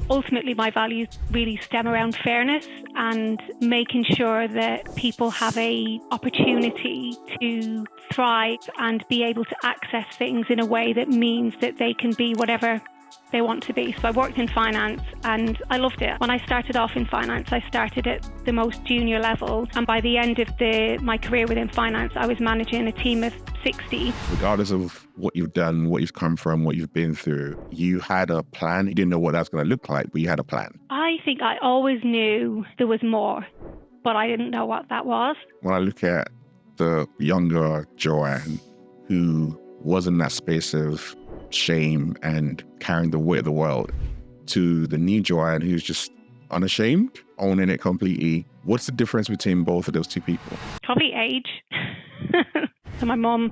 Ultimately, my values really stem around fairness and making sure that people have a opportunity to thrive and be able to access things in a way that means that they can be whatever they want to be. So I worked in finance and I loved it. When I started off in finance, I started at the most junior level. And by the end of my career within finance, I was managing a team of 60. Regardless of what you've done, what you've come from, what you've been through, you had a plan. You didn't know what that's going to look like, but you had a plan. I think I always knew there was more, but I didn't know what that was. When I look at the younger Joanne, who was in that space of shame and carrying the weight of the world, to the new Joanne who's just unashamed, owning it completely, what's the difference between both of those two people? Probably age. So my mum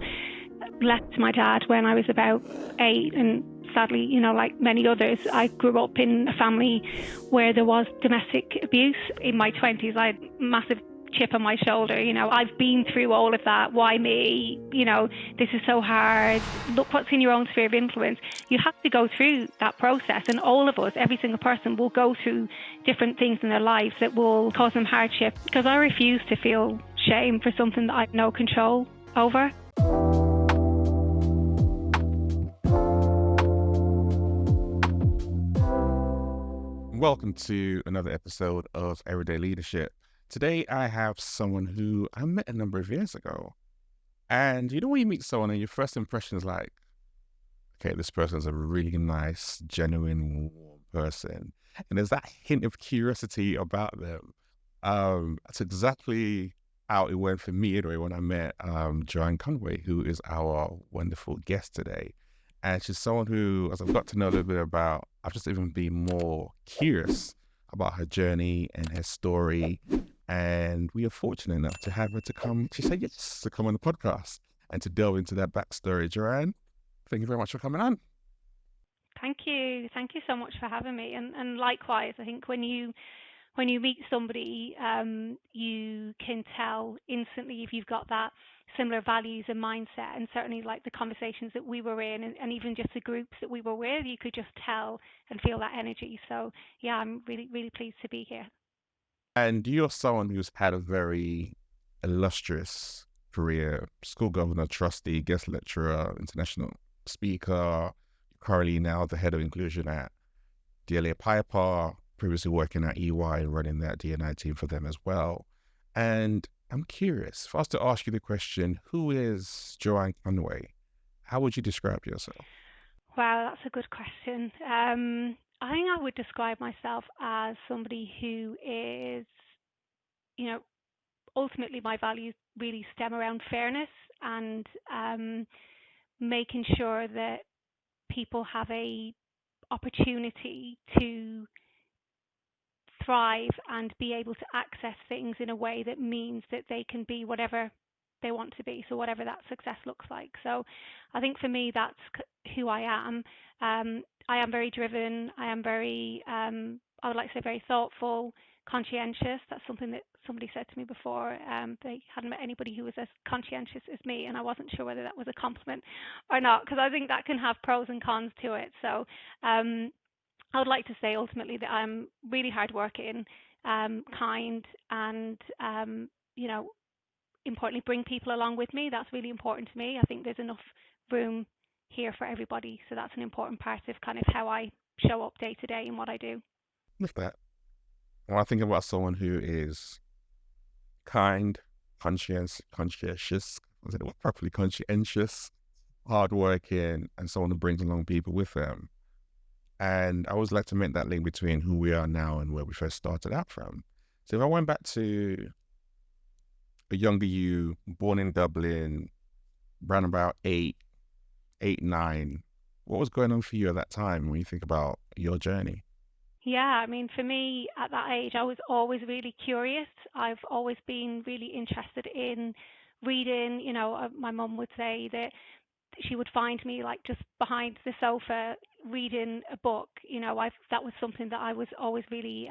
left my dad when I was about 8, and sadly, like many others, I grew up in a family where there was domestic abuse. In my 20s, I had massive chip on my shoulder. I've been through all of that. Why me? This is so hard. Look what's in your own sphere of influence. You have to go through that process, and all of us, every single person, will go through different things in their lives that will cause them hardship, because I refuse to feel shame for something that I have no control over. Welcome to another episode of Everday Leadership. Today, I have someone who I met a number of years ago. And when you meet someone and your first impression is like, okay, this person's a really nice, genuine, warm person. And there's that hint of curiosity about them. That's exactly how it went for me anyway when I met Joanne Conway, who is our wonderful guest today. And she's someone who, as I've got to know a little bit about, I've just even been more curious about her journey and her story. And we are fortunate enough to have her to come. She said yes to come on the podcast and to delve into that backstory. Joanne, thank you very much for coming on. Thank you. Thank you so much for having me. And likewise, I think when you meet somebody, you can tell instantly if you've got that similar values and mindset. And certainly like the conversations that we were in and even just the groups that we were with, you could just tell and feel that energy. So yeah, I'm really, really pleased to be here. And you're someone who's had a very illustrious career: school governor, trustee, guest lecturer, international speaker, currently now the head of inclusion at 𝐥𝐤𝐤𝐿, previously working at EY and running that D&I team for them as well. And I'm curious for us to ask you the question, who is Joanne Conway? How would you describe yourself? Wow, that's a good question. I think I would describe myself as somebody who is, ultimately my values really stem around fairness and making sure that people have a opportunity to thrive and be able to access things in a way that means that they can be whatever they want to be, so whatever that success looks like. So I think for me, that's who I am. I am very driven. I am very, I would like to say very thoughtful, conscientious. That's something that somebody said to me before. They hadn't met anybody who was as conscientious as me, and I wasn't sure whether that was a compliment or not, because I think that can have pros and cons to it. So I would like to say ultimately that I'm really hardworking, kind, and importantly, bring people along with me. That's really important to me. I think there's enough room here for everybody, so that's an important part of kind of how I show up day to day in what I do. With that, when I think about someone who is kind, conscientious, hardworking, and someone who brings along people with them. And I always like to make that link between who we are now and where we first started out from. So if I went back to a younger you, born in Dublin, around about 8, 9, what was going on for you at that time when you think about your journey? Yeah, I mean, for me at that age, I was always really curious. I've always been really interested in reading. My mum would say that she would find me like just behind the sofa reading a book. That was something that I was always really,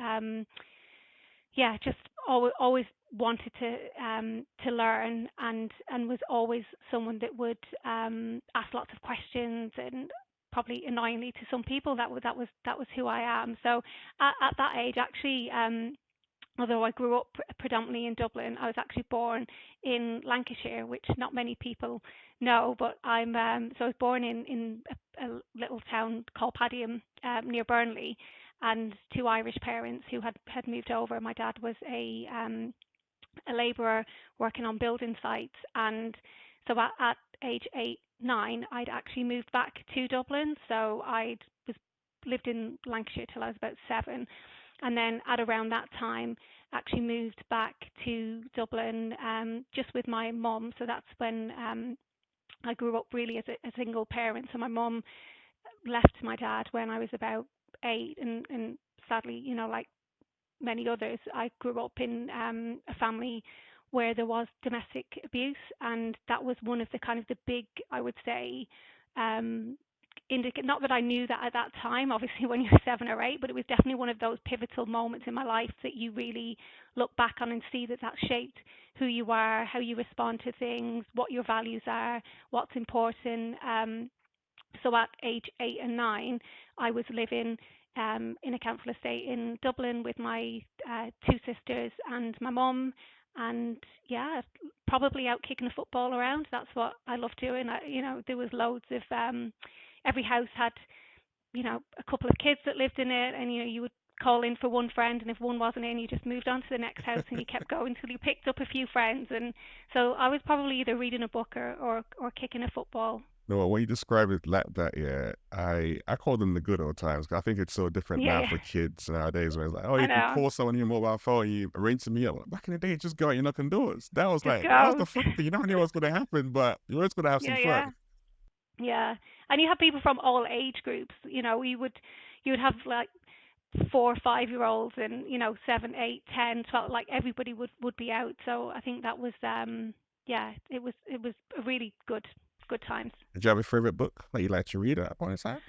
just always wanted to learn, and was always someone that would ask lots of questions and probably annoyingly to some people, that was who I am. So at that age, actually, although I grew up predominantly in Dublin, I was actually born in Lancashire, which not many people know. But so I was born in a little town called Padiham, near Burnley, and two Irish parents who had moved over. My dad was a labourer working on building sites, and so at age 8, 9, I'd actually moved back to Dublin. So I lived in Lancashire till I was about 7, and then at around that time actually moved back to Dublin, just with my mum. So that's when I grew up really as a single parent. So my mum left my dad when I was about 8, and sadly, like many others, I grew up in a family where there was domestic abuse, and that was one of the kind of the big, I would say, not that I knew that at that time, obviously when you're 7 or 8, but it was definitely one of those pivotal moments in my life that you really look back on and see that shaped who you are, how you respond to things, what your values are, what's important. So at age 8 and 9, I was living in a council estate in Dublin with my 2 sisters and my mum, and probably out kicking the football around. That's what I loved doing. There was loads of every house had a couple of kids that lived in it, and you would call in for one friend, and if one wasn't in, you just moved on to the next house, and you kept going until you picked up a few friends. And so I was probably either reading a book or kicking a football. No, when you describe it like that, I call them the good old times. I think it's so different now for kids nowadays, where it's like, oh, you can call someone on your mobile phone, you arrange to meet up. Back in the day, just go out, you knock on doors. That was that was the fun thing. You don't know what's going to happen, but you're always going to have some fun. Yeah, and you have people from all age groups. You would have like 4 or 5-year-olds, and 7, 8, 10, 12. Like everybody would be out. So I think that was it was a really good times. Did you have a favorite book that you like to read at that point in time?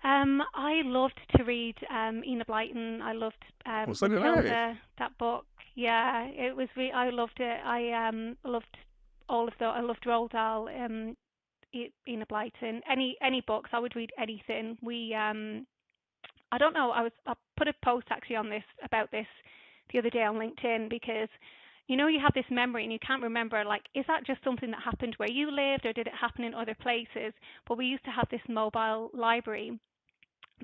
I loved to read 𝐤𝐸𝐤𝐿. I loved that book. Yeah, it was. I loved it. I loved all of I loved Roald Dahl, 𝐤𝐸𝐤𝐿. Any books. I would read anything. I don't know. I put a post actually about this the other day on LinkedIn, because you have this memory and you can't remember, like, is that just something that happened where you lived, or did it happen in other places? But we used to have this mobile library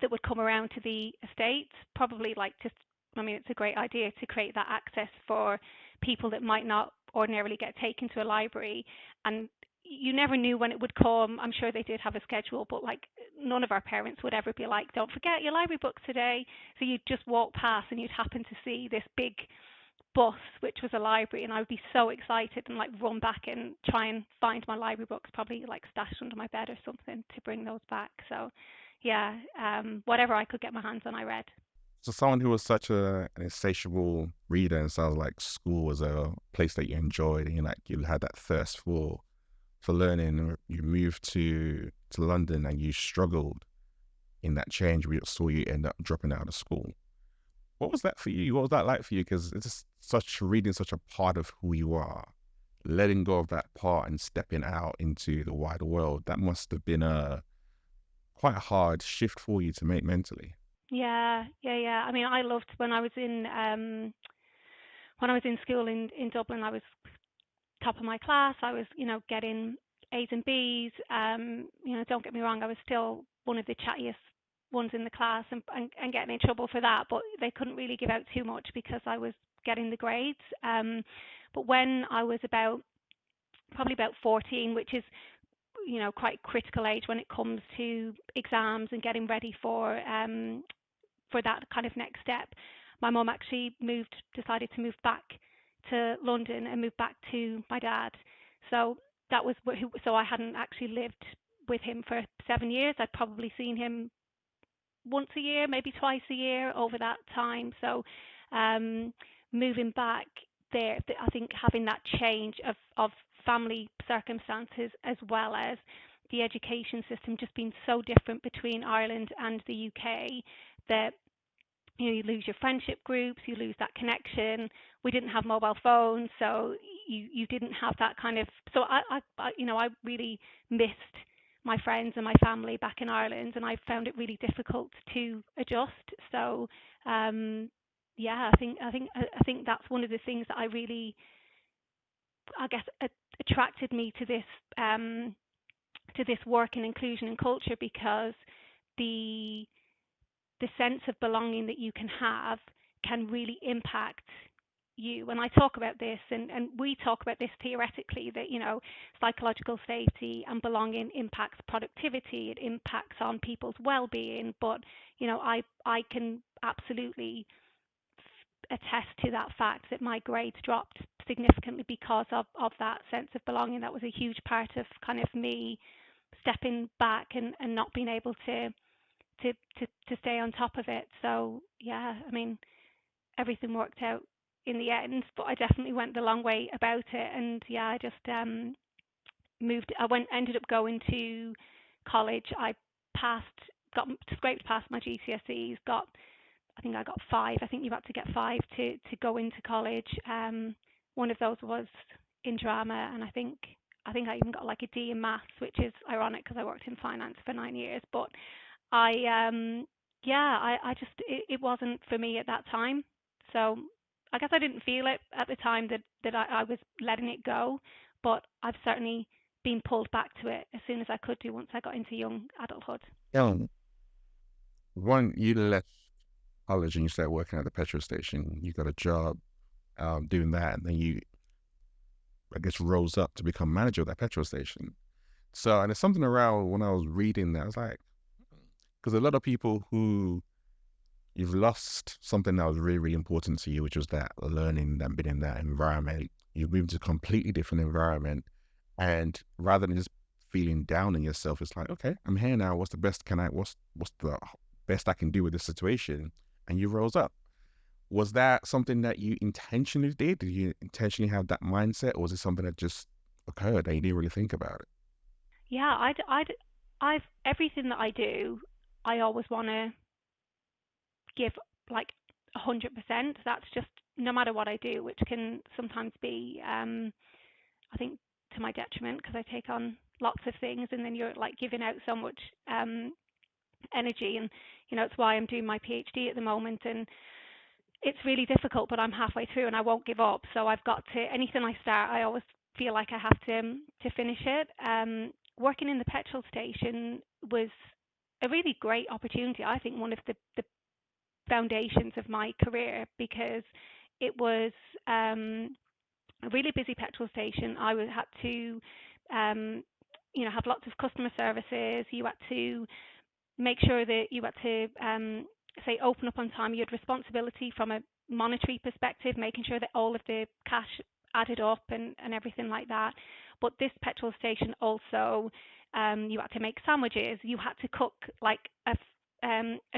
that would come around to the estates, probably it's a great idea to create that access for people that might not ordinarily get taken to a library. And you never knew when it would come. I'm sure they did have a schedule, but none of our parents would ever be like, don't forget your library books today. So you'd just walk past and you'd happen to see this big bus, which was a library, and I would be so excited and run back and try and find my library books, probably stashed under my bed or something, to bring those back. So whatever I could get my hands on, I read. So someone who was such an insatiable reader, and sounds like school was a place that you enjoyed, and you had that thirst for learning. You moved to London and you struggled in that change. We saw you end up dropping out of school. What was that for you? What was that like for you? Because it's just reading such a part of who you are. Letting go of that part and stepping out into the wider world, that must have been quite a hard shift for you to make mentally. Yeah. I mean, I loved when I was in school in Dublin. I was top of my class. I was, getting A's and B's. Don't get me wrong, I was still one of the chattiest ones in the class, and getting in trouble for that, but they couldn't really give out too much because I was getting the grades. But when I was probably about 14, which is quite critical age when it comes to exams and getting ready for that kind of next step, my mum actually decided to move back to London and move back to my dad. So that was so I hadn't actually lived with him for 7 years. I'd probably seen him once a year, maybe twice a year over that time. So moving back there, I think having that change of family circumstances, as well as the education system just being so different between Ireland and the UK, that you lose your friendship groups, you lose that connection. We didn't have mobile phones, so you didn't have that kind of. So I really missed my friends and my family back in Ireland, and I found it really difficult to adjust. So yeah, I think that's one of the things that I really, I guess, attracted me to this work in inclusion and culture, because the sense of belonging that you can have can really impact you. And I talk about this, and we talk about this theoretically, that, psychological safety and belonging impacts productivity, it impacts on people's well-being. But, I can absolutely attest to that fact that my grades dropped significantly because of that sense of belonging. That was a huge part of kind of me stepping back and not being able to stay on top of it. So yeah, I mean, everything worked out in the end, but I definitely went the long way about it. And yeah, I just ended up going to college. I scraped past my GCSEs, I think I got 5. I think you had to get 5 to go into college. One of those was in drama, and I think I even got like a D in maths, which is ironic because I worked in finance for 9 years. But I just, it wasn't for me at that time. So I guess I didn't feel it at the time that I was letting it go, but I've certainly been pulled back to it as soon as I could do once I got into young adulthood. One, you left college and you started working at the petrol station. You got a job doing that, and then you, I guess, rose up to become manager of that petrol station. So, and there's something around when I was reading that, I was like, because a lot of people who, you've lost something that was really, really important to you, which was that learning and being in that environment. You moved to a completely different environment, and rather than just feeling down on yourself, it's like, okay, I'm here now. What's the best what's the best I can do with this situation? And you rose up. Was that something that you intentionally did? Did you intentionally have that mindset, or was it something that just occurred and you didn't really think about it? Yeah, I've everything that I do, I always want to give like 100%. That's just no matter what I do, which can sometimes be, I think, to my detriment, because I take on lots of things, and then you're like giving out so much energy. And it's why I'm doing my PhD at the moment, and it's really difficult, but I'm halfway through and I won't give up. So I've got to, anything I start, I always feel like I have to finish it. Working in the petrol station was a really great opportunity. I think one of the foundations of my career, because it was a really busy petrol station. I had to, have lots of customer services. You had to make sure that you had to, say, open up on time. You had responsibility from a monetary perspective, making sure that all of the cash added up and everything like that. But this petrol station also, you had to make sandwiches. You had to cook like a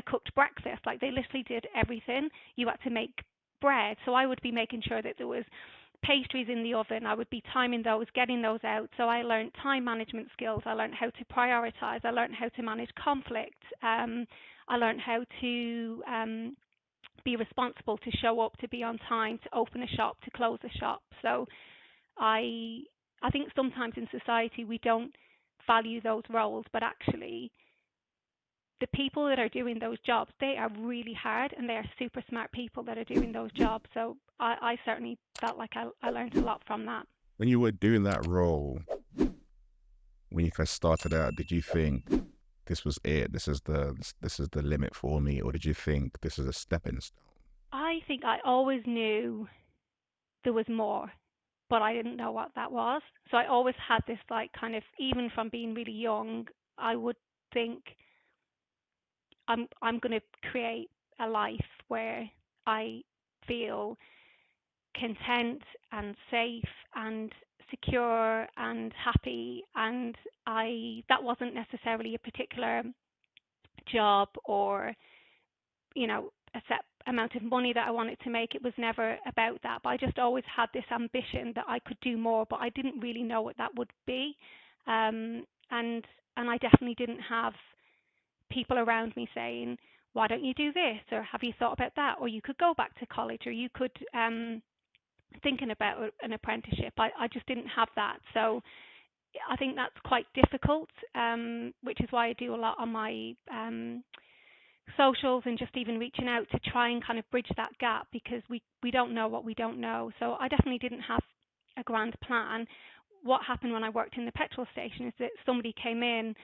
cooked breakfast. Like, they literally did everything. You had to make bread. So I would be making sure that there was pastries in the oven. I would be timing those, getting those out. So I learned time management skills. I learned how to prioritize. I learned how to manage conflict. I learned how to be responsible, to show up, to be on time, to open a shop, to close a shop. So I think sometimes in society we don't value those roles, but actually the people that are doing those jobs, they are really hard, and they are super smart people that are doing those jobs. So I certainly felt like I learned a lot from that. When you were doing that role, when you first started out, did you think this was it? This is the limit for me, or did you think this is a stepping stone? I think I always knew there was more, but I didn't know what that was. So I always had this, like, kind of, even from being really young, I would think I'm going to create a life where I feel content and safe and secure and happy. And that wasn't necessarily a particular job or, a set amount of money that I wanted to make. It was never about that. But I just always had this ambition that I could do more, but I didn't really know what that would be. And I definitely didn't have people around me saying, why don't you do this? Or have you thought about that? Or you could go back to college, or you could thinking about an apprenticeship. I just didn't have that. So I think that's quite difficult, which is why I do a lot on my socials and just even reaching out to try and kind of bridge that gap, because we don't know what we don't know. So I definitely didn't have a grand plan. What happened when I worked in the petrol station is that somebody came in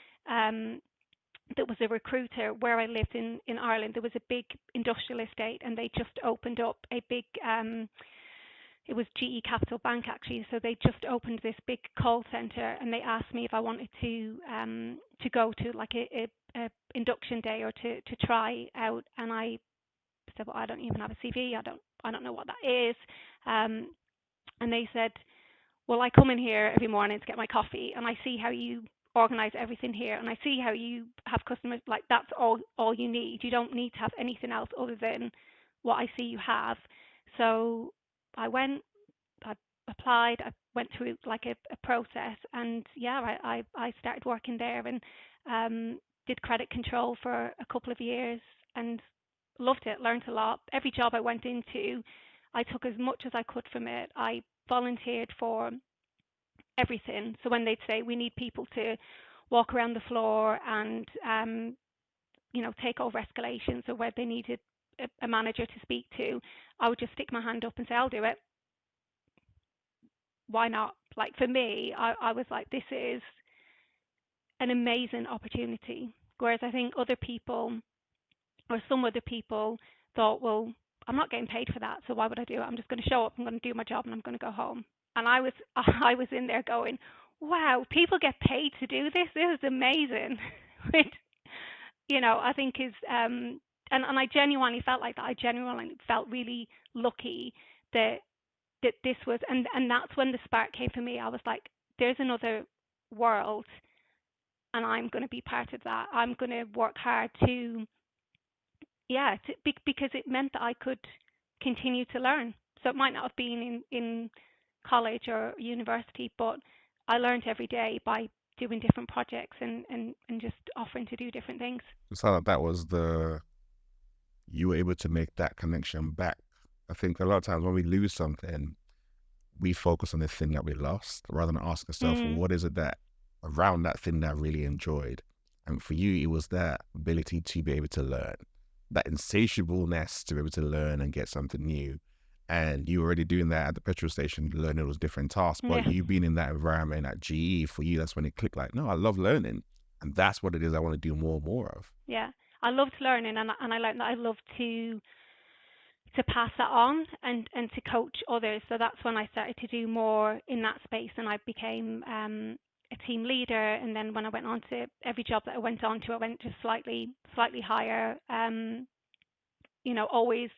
that was a recruiter where I lived in Ireland. There was a big industrial estate, and they just opened up a big it was GE Capital Bank actually. So they just opened this big call center, and they asked me if I wanted to go to like a induction day or to try out. And I said, well, I don't even have a CV. I don't know what that is. And they said, well, I come in here every morning to get my coffee, and I see how you organize everything here, and I see how you have customers. Like, that's all you need. You don't need to have anything else other than what I see you have. So I went, I applied, I went through like a process, and yeah, I started working there, and did credit control for a couple of years and loved it, learned a lot. Every job I went into, I took as much as I could from it. I volunteered for everything. So when they'd say we need people to walk around the floor and take over escalations, or where they needed a manager to speak to, I would just stick my hand up and say, I'll do it. Why not? Like, for me, I was like, this is an amazing opportunity. Whereas I think other people, or some other people, thought, well, I'm not getting paid for that, so why would I do it? I'm just going to show up, I'm going to do my job, and I'm going to go home. And I was in there going, wow, people get paid to do this? This is amazing. Which, I think is, and I genuinely felt like that. I genuinely felt really lucky that this was, and that's when the spark came for me. I was like, there's another world, and I'm going to be part of that. I'm going to work hard because it meant that I could continue to learn. So it might not have been in college or university, but I learned every day by doing different projects and just offering to do different things. So that was you were able to make that connection back. I think a lot of times when we lose something, we focus on the thing that we lost rather than ask ourselves, what is it that around that thing that I really enjoyed? And for you, it was that ability to be able to learn, that insatiableness to be able to learn and get something new. And you were already doing that at the petrol station, learning those different tasks. But you being in that environment at GE, for you, that's when it clicked like, no, I love learning. And that's what it is I want to do more and more of. Yeah, I loved learning, and I learned that I love to pass that on and to coach others. So that's when I started to do more in that space, and I became a team leader. And then when I went on to every job that I went on to, I went to slightly higher, always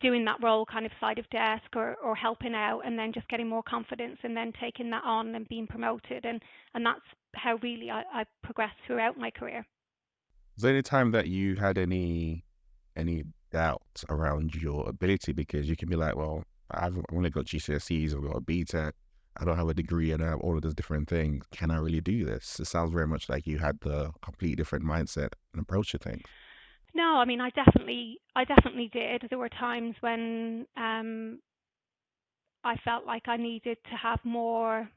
doing that role kind of side of desk or helping out, and then just getting more confidence, and then taking that on and being promoted. And that's how really I progressed throughout my career. Was there any time that you had any doubt around your ability? Because you can be like, well, I've only got GCSEs, I've got a BTEC, I don't have a degree, and I have all of those different things. Can I really do this? It sounds very much like you had the complete different mindset and approach to things. No, I mean, I definitely did. There were times when I felt like I needed to have more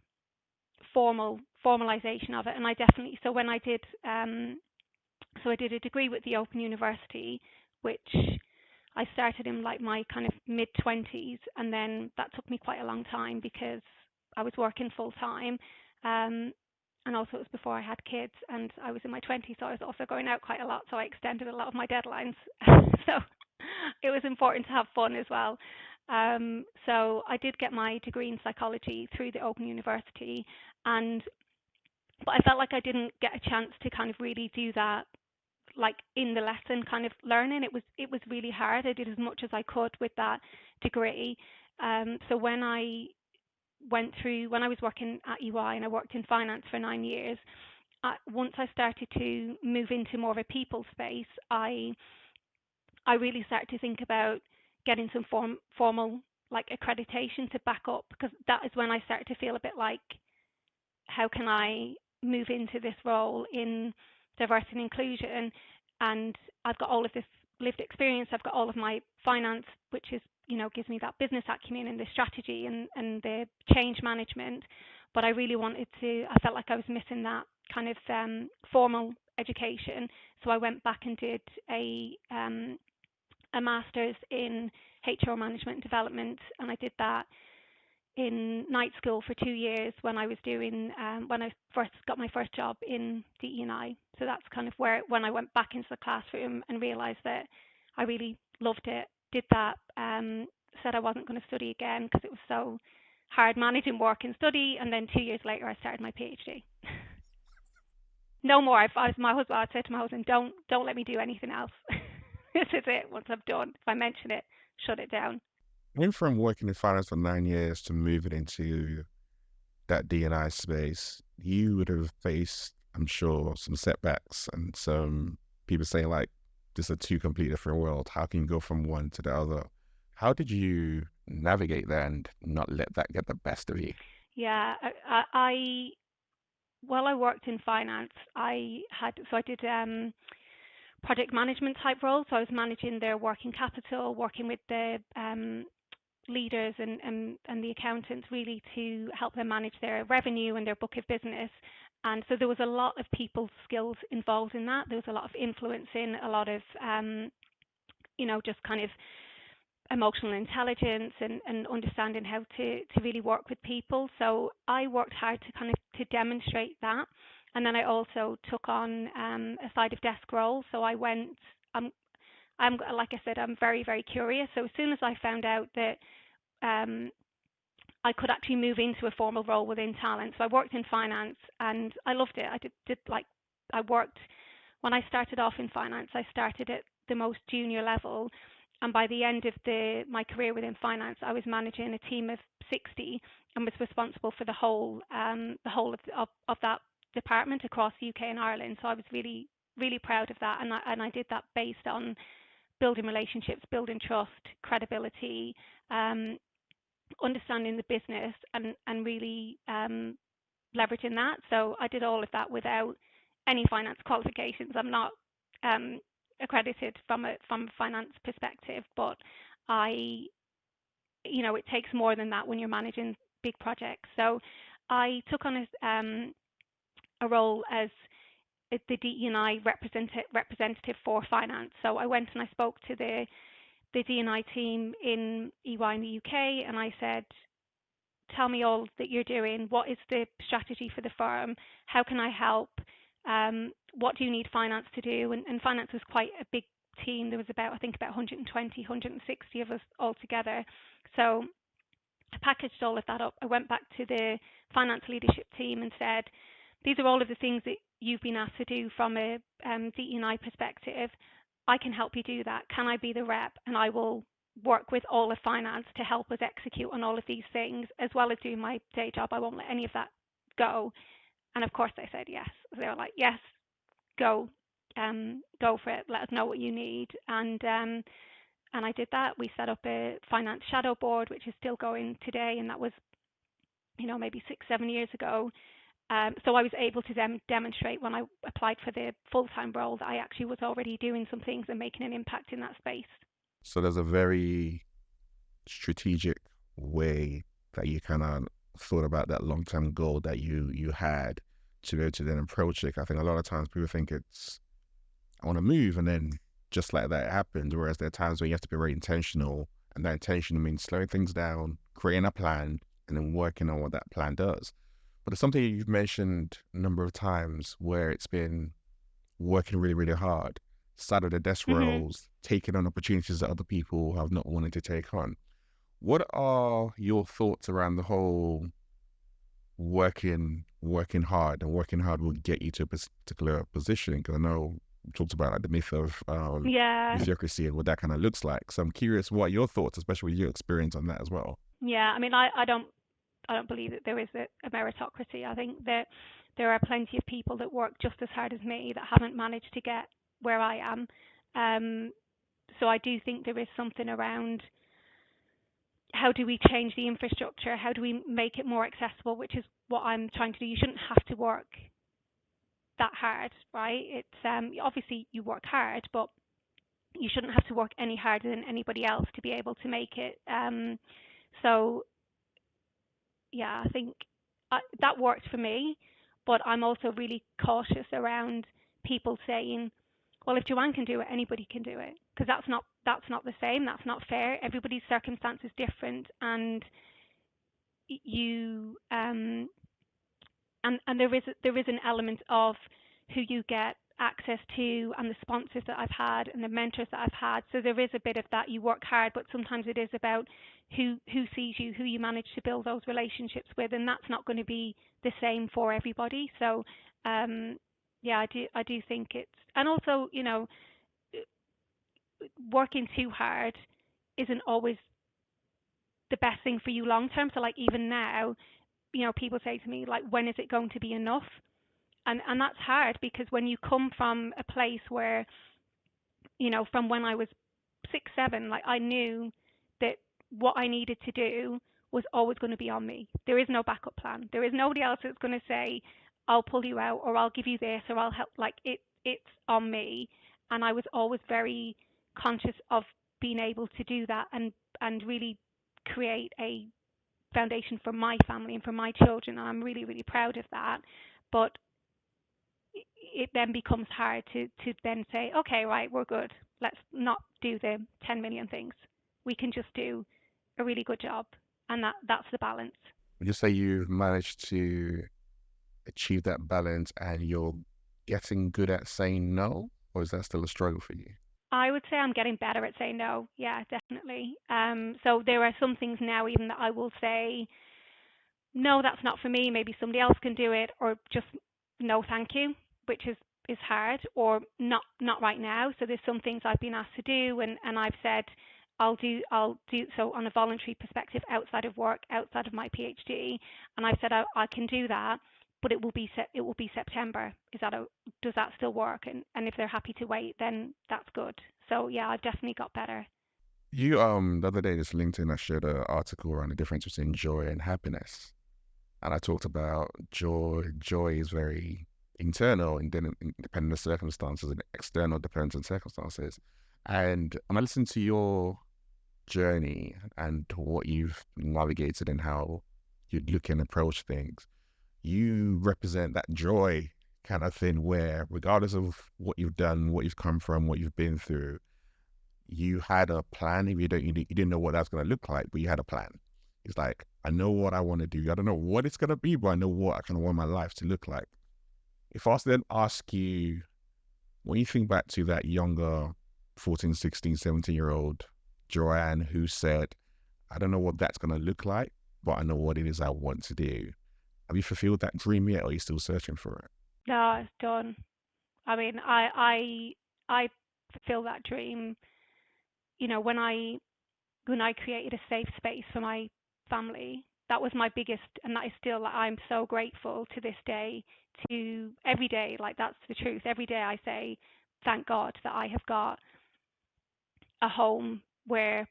formalization of it, and I definitely. So when I did, I did a degree with the Open University, which I started in like my kind of mid-20s, and then that took me quite a long time because I was working full time. And also it was before I had kids, and I was in my 20s, so I was also going out quite a lot, so I extended a lot of my deadlines. So it was important to have fun as well. So I did get my degree in psychology through the Open University, but I felt like I didn't get a chance to kind of really do that, like in the lesson kind of learning. It was really hard. I did as much as I could with that degree. So when I was working at EY, and I worked in finance for 9 years, once I started to move into more of a people space, I really started to think about getting some formal like accreditation to back up, because that is when I started to feel a bit like, how can I move into this role in diversity and inclusion? And I've got all of this lived experience. I've got all of my finance, which is, gives me that business acumen and the strategy and the change management. but I really wanted to. I felt like I was missing that kind of formal education, so I went back and did a master's in HR management and development, and I did that in night school for 2 years when I was doing when I first got my first job in DE&I. So that's kind of where when I went back into the classroom and realised that I really loved it. Did that. Said I wasn't going to study again because it was so hard managing work and study. And then 2 years later, I started my PhD. No more. I said to my husband, don't let me do anything else. This is it. Once I'm done, if I mention it, shut it down. Went from working in finance for 9 years to moving into that D&I space. You would have faced, I'm sure, some setbacks and some people saying like, this are two completely different worlds. How can you go from one to the other? How did you navigate that and not let that get the best of you? Yeah, while I worked in finance, I did project management type roles. So I was managing their working capital, working with the leaders and the accountants really to help them manage their revenue and their book of business. And so there was a lot of people skills involved in that. There was a lot of influencing, a lot of just kind of emotional intelligence and understanding how to really work with people. So I worked hard to kind of to demonstrate that. And then I also took on a side of desk role. So I went, I'm like I said, I'm very, very curious. So as soon as I found out that I could actually move into a formal role within talent. So I worked in finance and I loved it. I worked, when I started off in finance, I started at the most junior level. And by the end of my career within finance, I was managing a team of 60 and was responsible for the whole of that department across the UK and Ireland. So I was really, really proud of that. And I did that based on building relationships, building trust, credibility, understanding the business and really leveraging that. So I did all of that without any finance qualifications. I'm not accredited from a finance perspective, but it takes more than that when you're managing big projects. So I took on a role as the DE&I representative for finance. So I went and I spoke to the D&I team in EY in the UK, and I said, tell me all that you're doing. What is the strategy for the firm? How can I help? What do you need finance to do? And finance was quite a big team. There was about 120, 160 of us all together. So I packaged all of that up. I went back to the finance leadership team and said, these are all of the things that you've been asked to do from a DE&I perspective. I can help you do that. Can I be the rep? And I will work with all of finance to help us execute on all of these things, as well as doing my day job. I won't let any of that go. And of course they said yes. They were like, yes, go for it. Let us know what you need. And I did that. We set up a finance shadow board, which is still going today. And that was, maybe 6-7 years ago. So I was able to demonstrate when I applied for the full-time role that I actually was already doing some things and making an impact in that space. So there's a very strategic way that you kind of thought about that long-term goal that you had to be able to then approach it. I think a lot of times people think it's, I want to move, and then just like that it happens. Whereas there are times where you have to be very intentional, and that intention means slowing things down, creating a plan, and then working on what that plan does. But it's something you've mentioned a number of times where it's been working really, really hard, side of the desk roles, taking on opportunities that other people have not wanted to take on. What are your thoughts around the whole working hard, and working hard will get you to a particular position? Because I know we talked about like the myth of meritocracy and what that kind of looks like. So I'm curious what are your thoughts, especially with your experience on that as well. Yeah, I mean, I don't believe that there is a meritocracy. I think that there are plenty of people that work just as hard as me that haven't managed to get where I am. So I do think there is something around how do we change the infrastructure? How do we make it more accessible, which is what I'm trying to do. You shouldn't have to work that hard, right? It's obviously you work hard, but you shouldn't have to work any harder than anybody else to be able to make it. So yeah, I think that worked for me, but I'm also really cautious around people saying, well, if Joanne can do it, anybody can do it, because that's not the same. That's not fair. Everybody's circumstance is different, and you and there is an element of who you get access to and the sponsors that I've had and the mentors that I've had. So there is a bit of that. You work hard, but sometimes it is about who sees you, who you manage to build those relationships with, and that's not going to be the same for everybody. So yeah, I do think it's, and also, you know, working too hard isn't always the best thing for you long term. So like even now, you know, people say to me like, when is it going to be enough? And that's hard, because when you come from a place where, you know, from when I was 6, 7, like I knew that what I needed to do was always going to be on me. There is no backup plan. There is nobody else that's going to say, I'll pull you out, or I'll give you this, or I'll help. Like it's on me. And I was always very conscious of being able to do that and really create a foundation for my family and for my children. And I'm really, really proud of that. But it then becomes hard to then say, okay, right, we're good. Let's not do the 10 million things. We can just do a really good job. And that's the balance. Would you say you've managed to achieve that balance and you're getting good at saying no, or is that still a struggle for you? I would say I'm getting better at saying no. Yeah, definitely. So there are some things now even that I will say, no, that's not for me. Maybe somebody else can do it, or just no, thank you, which is hard, or not right now. So there's some things I've been asked to do, and I've said I'll do so on a voluntary perspective outside of work, outside of my PhD, and I've said I can do that, but it will be September. Does that still work? And if they're happy to wait, then that's good. So yeah, I've definitely got better. You the other day, this LinkedIn, I shared an article around the difference between joy and happiness. And I talked about joy. Joy is very internal and then independent of circumstances, and external depends on circumstances. And when I listened to your journey and what you've navigated and how you look and approach things, you represent that joy kind of thing where regardless of what you've done, what you've come from, what you've been through, you had a plan. If you didn't know what that's going to look like, but you had a plan. It's like, I know what I want to do. I don't know what it's going to be, but I know what I kind of want my life to look like. If I was to then ask you, when you think back to that younger 14, 16, 17-year-old Joanne who said, I don't know what that's going to look like, but I know what it is I want to do. Have you fulfilled that dream yet, or are you still searching for it? No, it's done. I mean, I fulfill that dream. You know, when I created a safe space for my family, that was my biggest, and that is still, like, I'm so grateful to this day, to every day, like that's the truth. Every day I say, thank God that I have got a home where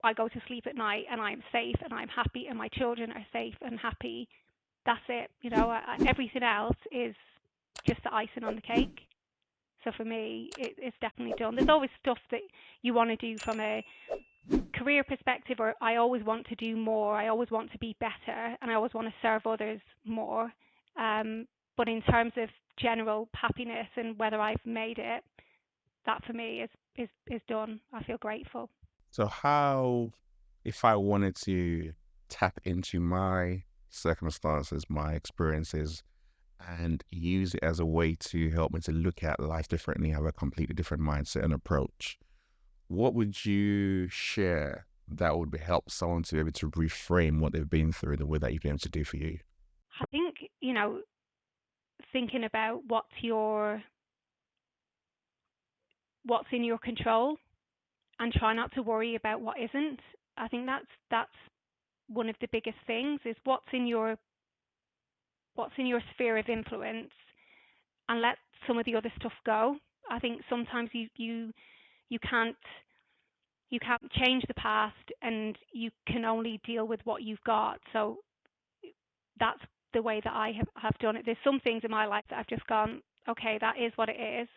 I go to sleep at night and I'm safe and I'm happy and my children are safe and happy. That's it. You know, everything else is just the icing on the cake. So for me, it's definitely done. There's always stuff that you want to do from a career perspective, or I always want to do more. I always want to be better, and I always want to serve others more. But in terms of general happiness and whether I've made it, that for me is done. I feel grateful. So how, if I wanted to tap into my circumstances, my experiences, and use it as a way to help me to look at life differently, have a completely different mindset and approach, what would you share that would help someone to be able to reframe what they've been through the way that you've been able to do for you? I think, you know, thinking about what's in your control and try not to worry about what isn't. I think that's one of the biggest things, is what's in your sphere of influence, and let some of the other stuff go. I think sometimes you can't change the past, and you can only deal with what you've got. So that's the way that I have done it. There's some things in my life that I've just gone, okay, that is what it is,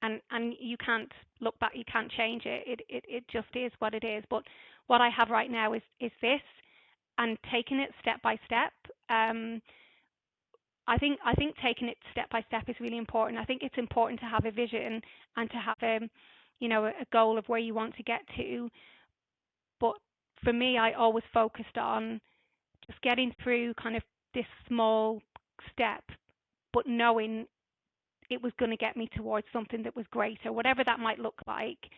and you can't look back, you can't change it. It just is what it is. But what I have right now is this, and taking it step by step. I think taking it step by step is really important. I think it's important to have a vision and to have a goal of where you want to get to. But for me, I always focused on just getting through kind of this small step, but knowing it was going to get me towards something that was greater, whatever that might look like.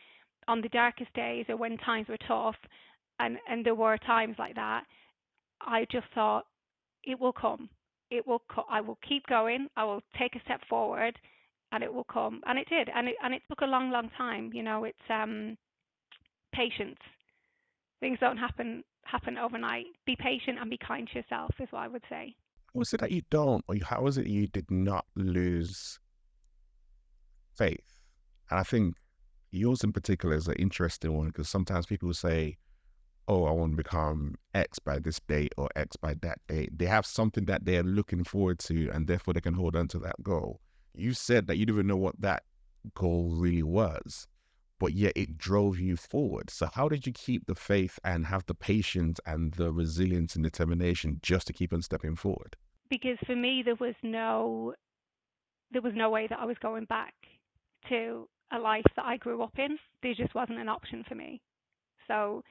On the darkest days or when times were tough, and there were times like that, I just thought, it will come. It will. I will keep going. I will take a step forward, and it will come. And it did. And it took a long, long time. It's patience. Things don't happen overnight. Be patient and be kind to yourself is what I would say. How is it that you don't, or how is it you did not lose faith? And I think yours in particular is an interesting one, because sometimes people say, oh, I want to become X by this date or X by that date. They have something that they're looking forward to, and therefore they can hold on to that goal. You said that you didn't even know what that goal really was, but yet it drove you forward. So how did you keep the faith and have the patience and the resilience and determination just to keep on stepping forward? Because for me, there was no way that I was going back to a life that I grew up in. There just wasn't an option for me. So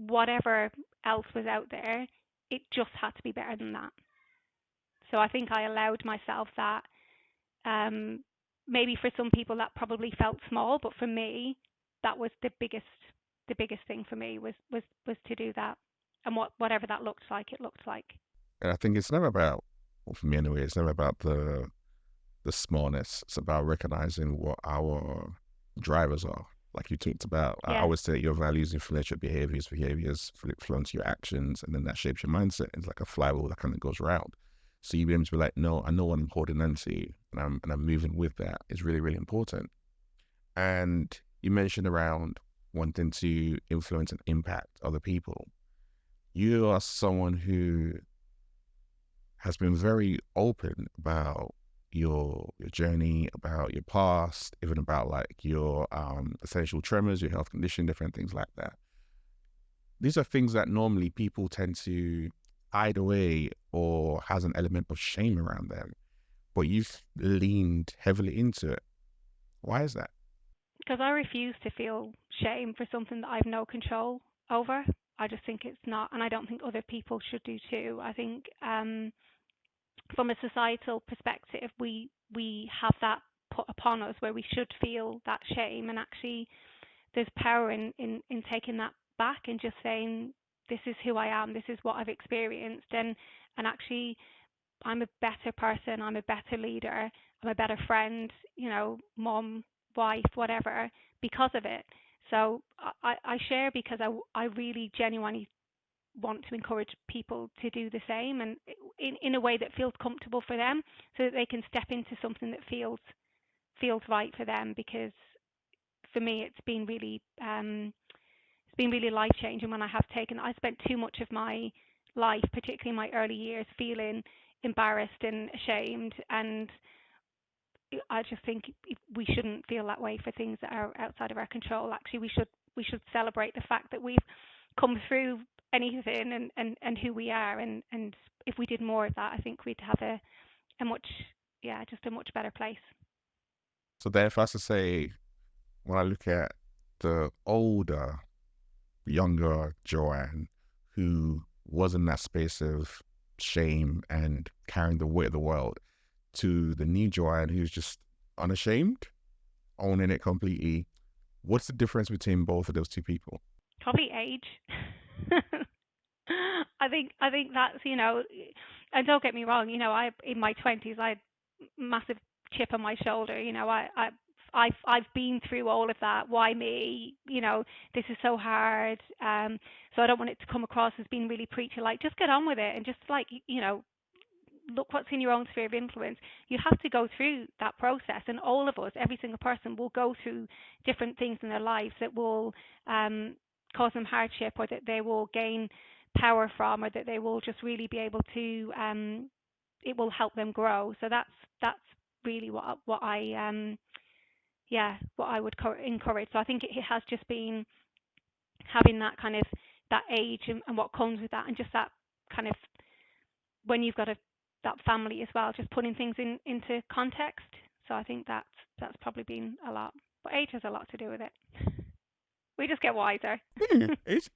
whatever else was out there, it just had to be better than that. So I think I allowed myself that. Maybe for some people that probably felt small, but for me, that was the biggest thing for me was to do that. And whatever that looked like, it looked like. And I think it's never about, well, for me anyway, it's never about the smallness. It's about recognizing what our drivers are. Like you talked about, I always say your values influence your behaviors influence your actions, and then that shapes your mindset. It's like a flywheel that kind of goes around. So you be able to be like, no, I know what I'm holding on to, and I'm moving with that. Is really, really important. And you mentioned around wanting to influence and impact other people. You are someone who has been very open about your journey, about your past, even about like your essential tremors, your health condition, different things like that. These are things that normally people tend to hide away or has an element of shame around them, but you've leaned heavily into it. Why is that? Because I refuse to feel shame for something that I have no control over. I just think it's not, and I don't think other people should do too. I think from a societal perspective, we have that put upon us where we should feel that shame, and actually there's power in taking that back and just saying, this is who I am, this is what I've experienced, and actually I'm a better person, I'm a better leader, I'm a better friend, mom, wife, whatever, because of it. So I share because I really genuinely want to encourage people to do the same, and in a way that feels comfortable for them, so that they can step into something that feels right for them. Because for me, it's been really life changing when I spent too much of my life, particularly in my early years, feeling embarrassed and ashamed, and I just think we shouldn't feel that way for things that are outside of our control. Actually, we should celebrate the fact that we've come through anything and who we are, and if we did more of that, I think we'd have a much better place. So then if I was to say, when I look at the older, younger Joanne, who was in that space of shame and carrying the weight of the world, to the new Joanne who's just unashamed, owning it completely, what's the difference between both of those two people? Probably age. I think that's, and don't get me wrong, I in my 20s I had massive chip on my shoulder, I've been through all of that. Why me? This is so hard. So I don't want it to come across as being really preachy. Like, just get on with it and just look what's in your own sphere of influence. You have to go through that process, and all of us, every single person, will go through different things in their lives that will cause them hardship, or that they will gain power from, or that they will just really be able to. It will help them grow. So that's really what I what I would encourage. So I think it has just been having that kind of that age and what comes with that, and just that kind of when you've got that family as well, just putting things into context. So I think that's probably been a lot. But age has a lot to do with it. We just get wiser.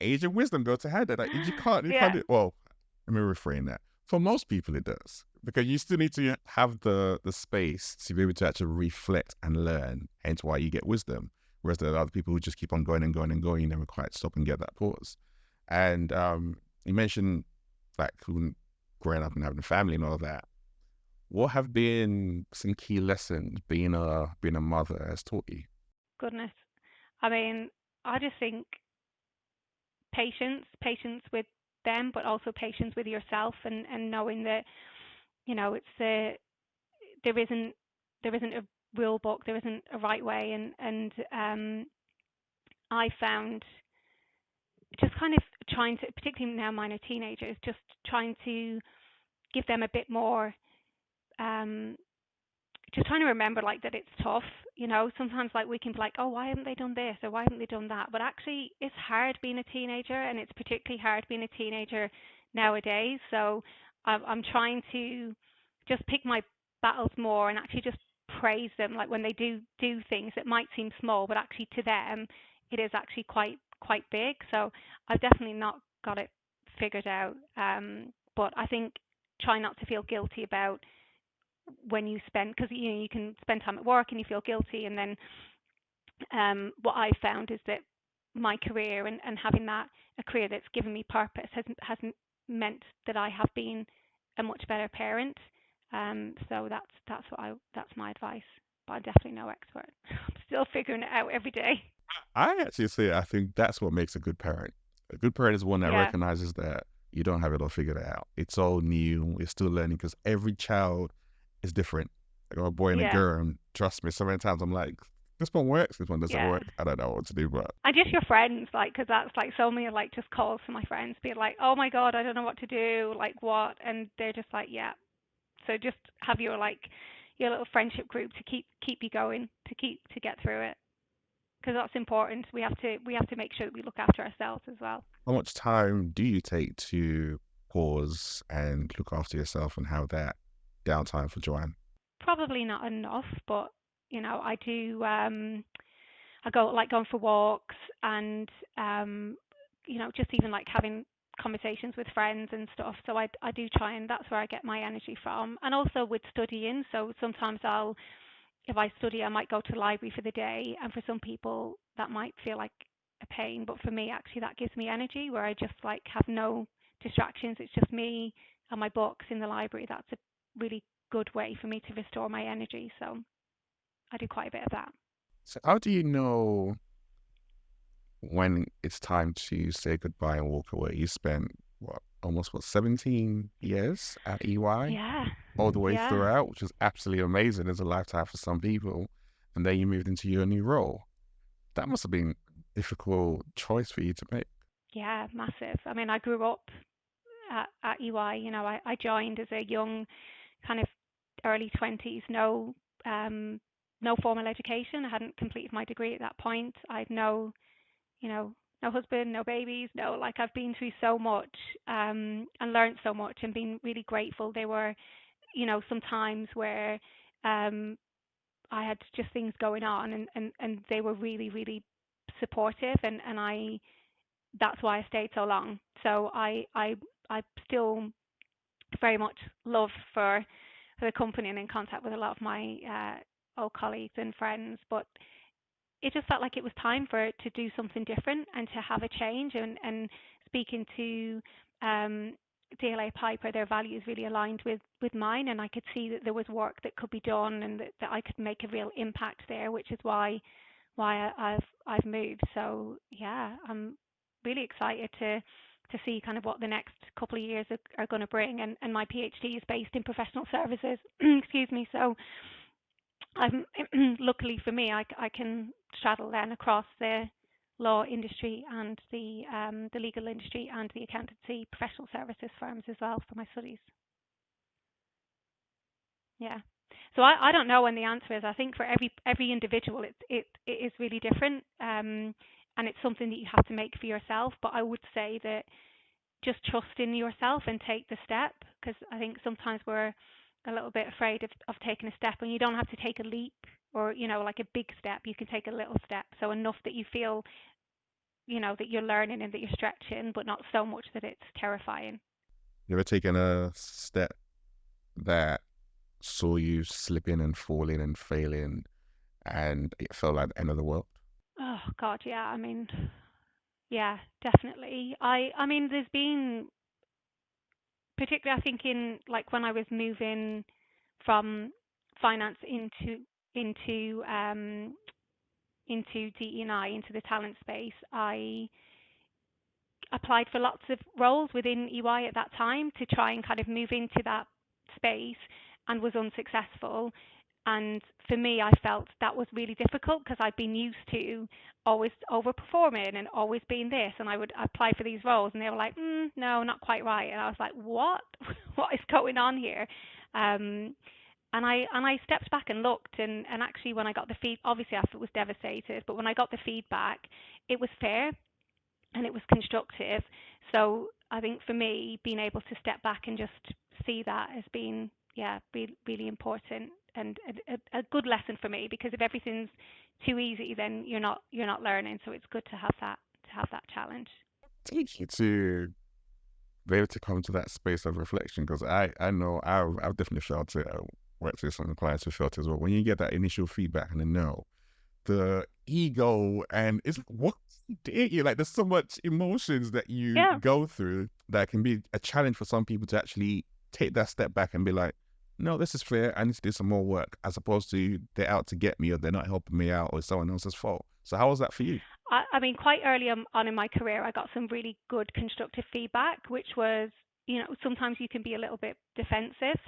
Age and wisdom go to hand. Like, you can't Yeah. do, well, let me reframe that. For most people, it does, because you still need to have the space to be able to actually reflect and learn, hence why you get wisdom. Whereas there are other people who just keep on going and going and going, you never quite stop and get that pause. And you mentioned like growing up and having a family and all that. What have been some key lessons being a mother has taught you? Goodness. I mean, I just think patience with them, but also patience with yourself, and knowing that, you know, there isn't a rule book, there isn't a right way, and I found just kind of trying to, particularly now mine are teenagers, just trying to give them a bit more, just trying to remember like that it's tough. You know, sometimes like we can be like, oh, why haven't they done this or why haven't they done that? But actually it's hard being a teenager, and it's particularly hard being a teenager nowadays. So I'm trying to just pick my battles more and actually just praise them, like when they do things that might seem small, but actually to them it is actually quite big. So I've definitely not got it figured out. But I think try not to feel guilty about when you spend, because you can spend time at work and you feel guilty, and then what I found is that my career and having a career that's given me purpose has meant that I have been a much better parent. So that's my advice. But I'm definitely no expert. I'm still figuring it out every day. I actually say I think that's what makes a good parent. A good parent is one that recognizes that you don't have it all figured out. It's all new. You're still learning, because every child is different. Like a boy and a girl, and trust me, so many times I'm like, this one works, this one doesn't work. I don't know what to do, but and just your friends, like, because that's like so many like just calls from my friends being like, oh my god, I don't know what to do, like what, and they're just like, yeah. So just have your little friendship group to keep you going, to get through it, because that's important. We have to make sure that we look after ourselves as well. How much time do you take to pause and look after yourself, and have that downtime for Joanne? Probably not enough, but you know, I do. I go going for walks, and you know, just even like having conversations with friends and stuff. So I do try, and that's where I get my energy from. And also with studying. So sometimes if I study, I might go to the library for the day, and for some people that might feel like a pain, but for me, actually, that gives me energy, where I just like have no distractions. It's just me and my books in the library. That's a really good way for me to restore my energy. So I do quite a bit of that. So how do you know when it's time to say goodbye and walk away? You spent almost 17 years at EY, all the way throughout, which is absolutely amazing. It's a lifetime for some people, and then you moved into your new role. That must have been a difficult choice for you to make. Yeah, massive. I mean, I grew up at EY. You know, I joined as a young, kind of early 20s, no formal education. I hadn't completed my degree at that point. I had no husband, no babies, I've been through so much and learned so much, and been really grateful. There were, some times where I had just things going on, and they were really, really supportive, and that's why I stayed so long. So I still very much love for the company, and in contact with a lot of my old colleagues and friends, but it just felt like it was time to do something different and to have a change. And speaking to DLA Piper, their values really aligned with mine, and I could see that there was work that could be done, and that I could make a real impact there, which is why I've moved. So yeah, I'm really excited to see kind of what the next couple of years are going to bring. And my PhD is based in professional services. Excuse me. So I'm luckily for me, I can straddle then across the law industry and the legal industry and the accountancy professional services firms as well for my studies. Yeah. So I don't know when the answer is. I think for every individual, it is really different, and it's something that you have to make for yourself. But I would say that just trust in yourself and take the step, because I think sometimes we're a little bit afraid of taking a step, and you don't have to take a leap or, like a big step. You can take a little step. So enough that you feel, that you're learning and that you're stretching, but not so much that it's terrifying. You ever taken a step that saw you slipping and falling and failing and it felt like the end of the world? Oh God, yeah. I mean, yeah, definitely. I mean, there's been, particularly I think in like when I was moving from finance into um into DE&I, into the talent space, I applied for lots of roles within EY at that time to try and kind of move into that space, and was unsuccessful. And for me, I felt that was really difficult because I'd been used to always overperforming and always being this. And I would apply for these roles, and they were like, "No, not quite right." And I was like, "What? What is going on here?" And I stepped back and looked, and actually when I got the obviously I was devastated, but when I got the feedback, it was fair and it was constructive. So I think for me, being able to step back and just see that has been, yeah, really important, and a good lesson for me, because if everything's too easy, then you're not learning. So it's good to have that challenge. Teach you to be able to come to that space of reflection, because I know I've definitely felt it. I worked with some clients who felt it as well. When you get that initial feedback and the no, the ego, and it's like, what did you like? There's so much emotions that you go through that can be a challenge for some people to actually take that step back and be like, no, this is fair. I need to do some more work, as opposed to they're out to get me, or they're not helping me out, or it's someone else's fault. So how was that for you? I mean, quite early on in my career, I got some really good constructive feedback, which was, sometimes you can be a little bit defensive.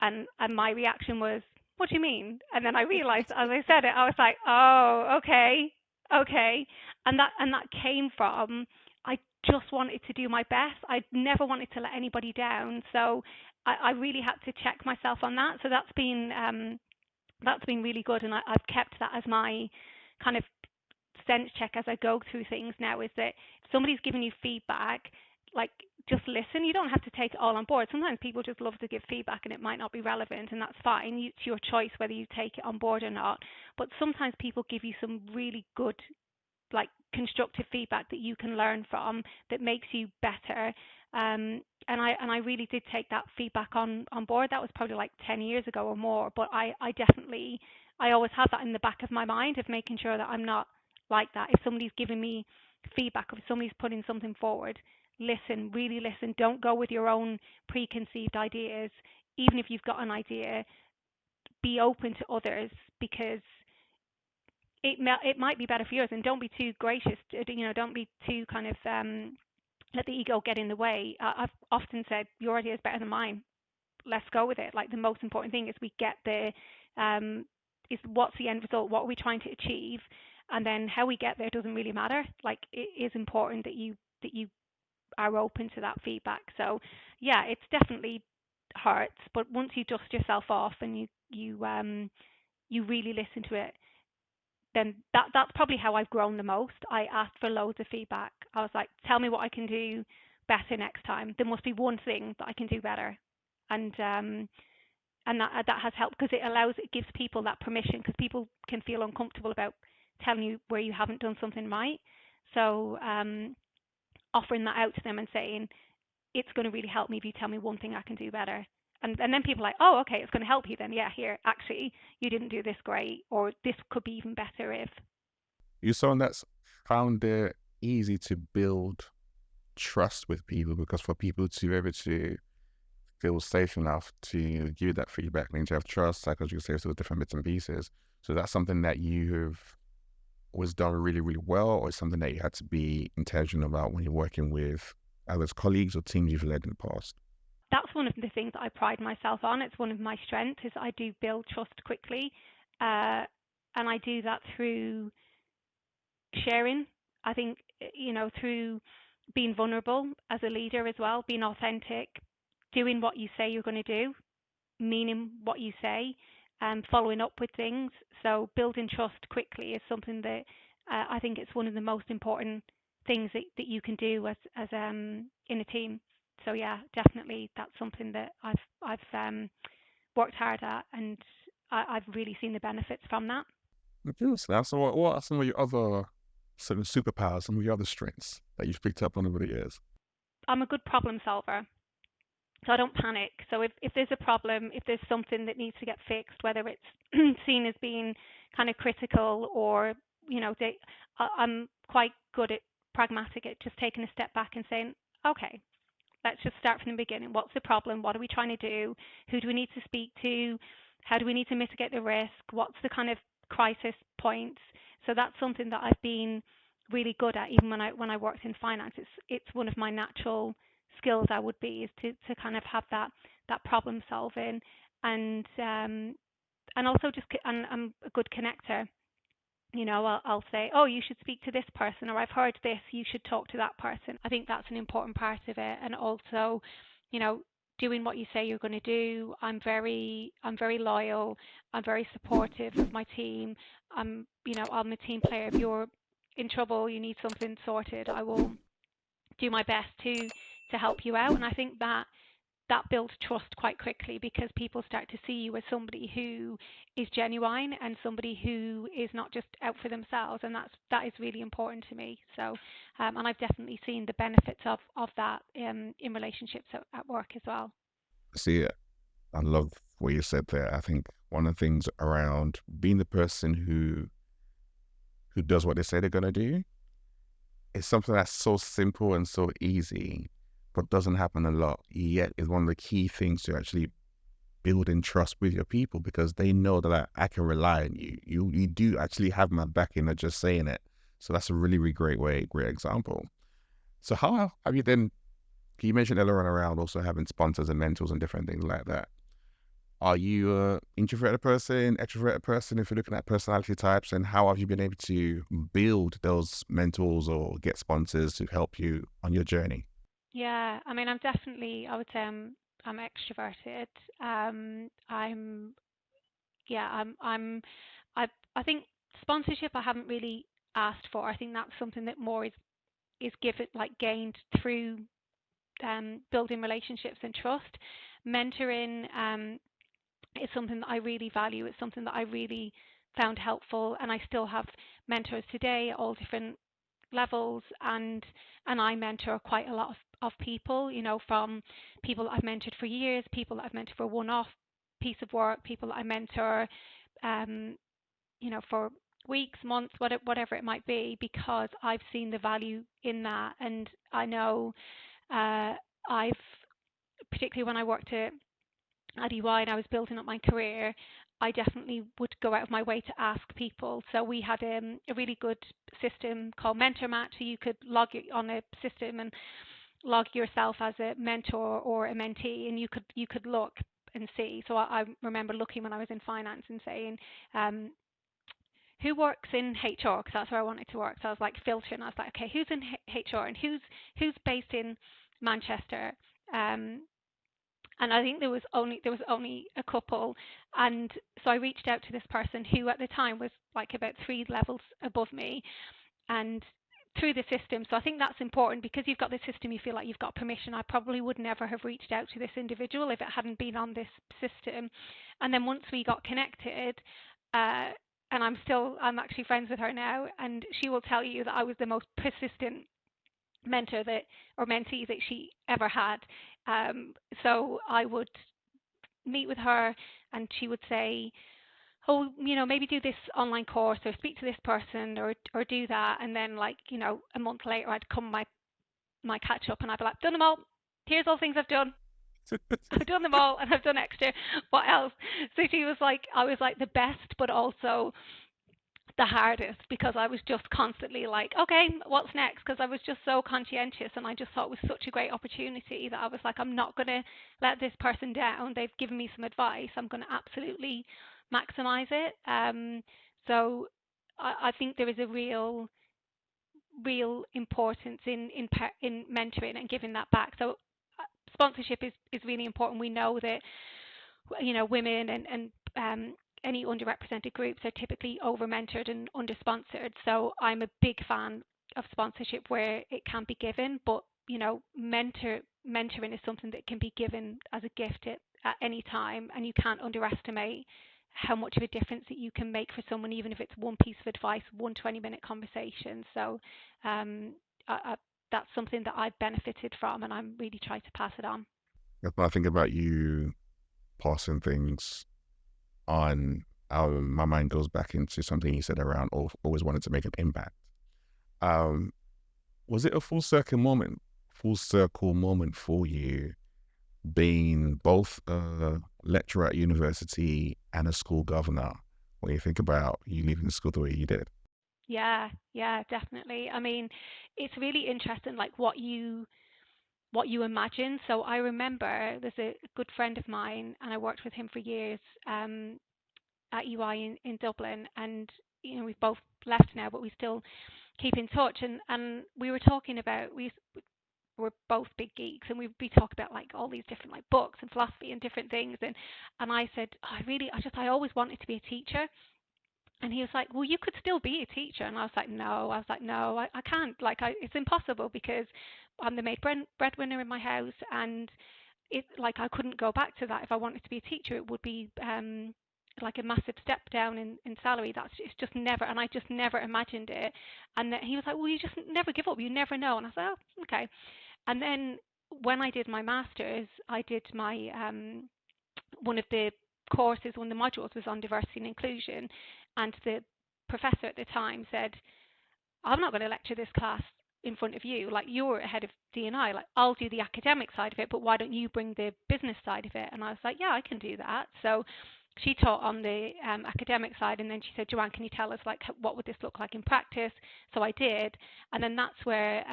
And my reaction was, "What do you mean?" And then I realized as I said it, I was like, "Oh, okay." And that came from, I just wanted to do my best. I never wanted to let anybody down. So I really had to check myself on that. So that's been really good, and I've kept that as my kind of sense check as I go through things now, is that if somebody's giving you feedback, like, just listen. You don't have to take it all on board. Sometimes people just love to give feedback and it might not be relevant, and that's fine. It's your choice whether you take it on board or not. But sometimes people give you some really good, like, constructive feedback that you can learn from, that makes you better. And I really did take that feedback on board. That was probably like 10 years ago or more. But I always have that in the back of my mind, of making sure that I'm not like that. If somebody's giving me feedback, or if somebody's putting something forward, listen, really listen. Don't go with your own preconceived ideas. Even if you've got an idea, be open to others, because it might be better for yours. And don't be too gracious. Don't be too kind of let the ego get in the way. I've often said, your idea is better than mine. Let's go with it. Like, the most important thing is we get is what's the end result? What are we trying to achieve? And then how we get there doesn't really matter. Like, it is important that you are open to that feedback. So yeah, it's definitely hurts, but once you dust yourself off and you really listen to it, then that's probably how I've grown the most. I asked for loads of feedback. I was like, tell me what I can do better next time. There must be one thing that I can do better. And that has helped, because it gives people that permission, because people can feel uncomfortable about telling you where you haven't done something right. So offering that out to them and saying, it's going to really help me if you tell me one thing I can do better. And then people are like, oh, okay, it's going to help you then. Yeah, here, actually, you didn't do this great, or this could be even better if. You're someone that's found it easy to build trust with people, because for people to be able to feel safe enough to give you that feedback, means you have trust, psychological safety with different bits and pieces. So that's something that you have was done really, really well, or something that you had to be intentional about when you're working with either colleagues or teams you've led in the past? That's one of the things that I pride myself on. It's one of my strengths, is I do build trust quickly. And I do that through sharing. I think, through being vulnerable as a leader as well, being authentic, doing what you say you're going to do, meaning what you say, following up with things. So building trust quickly is something that I think it's one of the most important things that you can do as in a team. So yeah, definitely that's something that I've worked hard at, and I've really seen the benefits from that. Interesting. So what are some of your other sort of superpowers, some of your other strengths that you've picked up on over the years? I'm a good problem solver. So I don't panic. So if there's a problem, if there's something that needs to get fixed, whether it's seen as being kind of critical or, I'm quite good at pragmatic at just taking a step back and saying, okay, let's just start from the beginning. What's the problem? What are we trying to do? Who do we need to speak to? How do we need to mitigate the risk? What's the kind of crisis points? So that's something that I've been really good at, even when I worked in finance. It's one of my natural skills I would be, is to kind of have that problem solving, and also and I'm a good connector. I'll say, oh, you should speak to this person, or I've heard this, you should talk to that person. I think that's an important part of it. And also, you know, doing what you say you're going to do. I'm very loyal. I'm very supportive of my team. I'm a team player. If you're in trouble, you need something sorted, I will do my best to help you out. And I think that builds trust quite quickly, because people start to see you as somebody who is genuine and somebody who is not just out for themselves, and that is really important to me. So, and I've definitely seen the benefits of that in relationships at work as well. See, I love what you said there. I think one of the things around being the person who does what they say they're gonna do is something that's so simple and so easy, but doesn't happen a lot. Yet is one of the key things to actually building trust with your people, because they know that I can rely on you. You do actually have my backing, not just saying it. So that's a really, really great example. So how have you then, you mentioned earlier on around also having sponsors and mentors and different things like that. Are you an introverted person, extroverted person, if you're looking at personality types, and how have you been able to build those mentors or get sponsors to help you on your journey? Yeah, I mean, I would say I'm extroverted. I'm yeah, I think sponsorship I haven't really asked for. I think that's something that more is given, like, gained through building relationships and trust. Mentoring is something that I really value. It's something that I really found helpful, and I still have mentors today at all different levels, and I mentor quite a lot of people, from people that I've mentored for years, people that I've mentored for a one-off piece of work, people that I mentor um, for weeks, months, whatever it might be, because I've seen the value in that. And I know I've, particularly when I worked at EY and I was building up my career, I definitely would go out of my way to ask people. So we had a really good system called Mentor Match, so you could log on a system and log yourself as a mentor or a mentee, and you could look and see. So I remember looking when I was in finance and saying, who works in HR, because that's where I wanted to work. So I was like filtering. I was like, okay, who's in HR and who's based in Manchester? And I think there was only a couple, and so I reached out to this person who at the time was like about 3 levels above me, and through the system. So I think that's important, because you've got the system, you feel like you've got permission. I probably would never have reached out to this individual if it hadn't been on this system. And then once we got connected, and I'm actually friends with her now, and she will tell you that I was the most persistent mentor or mentee that she ever had. So I would meet with her, and she would say, oh, maybe do this online course or speak to this person or do that. And then, like, a month later, I'd come my catch up, and I'd be like, done them all. Here's all the things I've done. I've done them all, and I've done extra. What else? So she was like, I was like the best, but also the hardest, because I was just constantly like, okay, what's next? Because I was just so conscientious, and I just thought it was such a great opportunity that I was like, I'm not going to let this person down. They've given me some advice. I'm going to absolutely maximize it. So I think there is a real importance in mentoring and giving that back. So sponsorship is really important. We know that women and any underrepresented groups are typically over mentored and under sponsored. So I'm a big fan of sponsorship where it can be given, but mentoring is something that can be given as a gift at any time, and you can't underestimate how much of a difference that you can make for someone, even if it's one piece of advice, one 20-minute conversation. So I, that's something that I've benefited from, and I'm really trying to pass it on. If I think about you passing things on, my mind goes back into something you said around always wanted to make an impact. Was it a full circle moment for you, being both a lecturer at university and a school governor, when you think about you leaving the school the way you did? Yeah, definitely. I mean, it's really interesting, like what you imagine. So I remember there's a good friend of mine, and I worked with him for years at UI in Dublin, and we've both left now, but we still keep in touch. And we were talking about we're both big geeks, and we talk about like all these different like books and philosophy and different things. And I said, I always wanted to be a teacher. And he was like, well, you could still be a teacher. And I was like, no, I can't. Like, it's impossible because I'm the main breadwinner in my house, and I couldn't go back to that if I wanted to be a teacher. It would be like a massive step down in salary. It's just never, and I just never imagined it. And he was like, well, you just never give up. You never know. And I said, oh, okay. And then when I did my master's, I did my one of the courses, one of the modules was on diversity and inclusion, and the professor at the time said, I'm not going to lecture this class in front of you. Like, you're head of D&I. Like, I'll do the academic side of it, but why don't you bring the business side of it? And I was like, yeah, I can do that. So she taught on the academic side, and then she said, Joanne, can you tell us, like, what would this look like in practice? So I did. And then that's where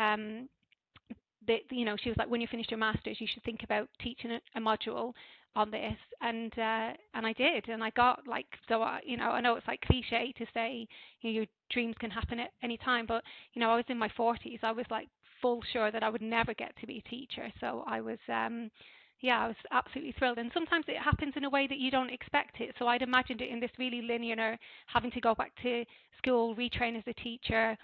she was like, when you finish your master's, you should think about teaching a module on this, and I did, and I got I know it's like cliche to say your dreams can happen at any time, but I was in my 40s. I was like full sure that I would never get to be a teacher, so I was I was absolutely thrilled. And sometimes it happens in a way that you don't expect it. So I'd imagined it in this really linear, having to go back to school, retrain as a teacher,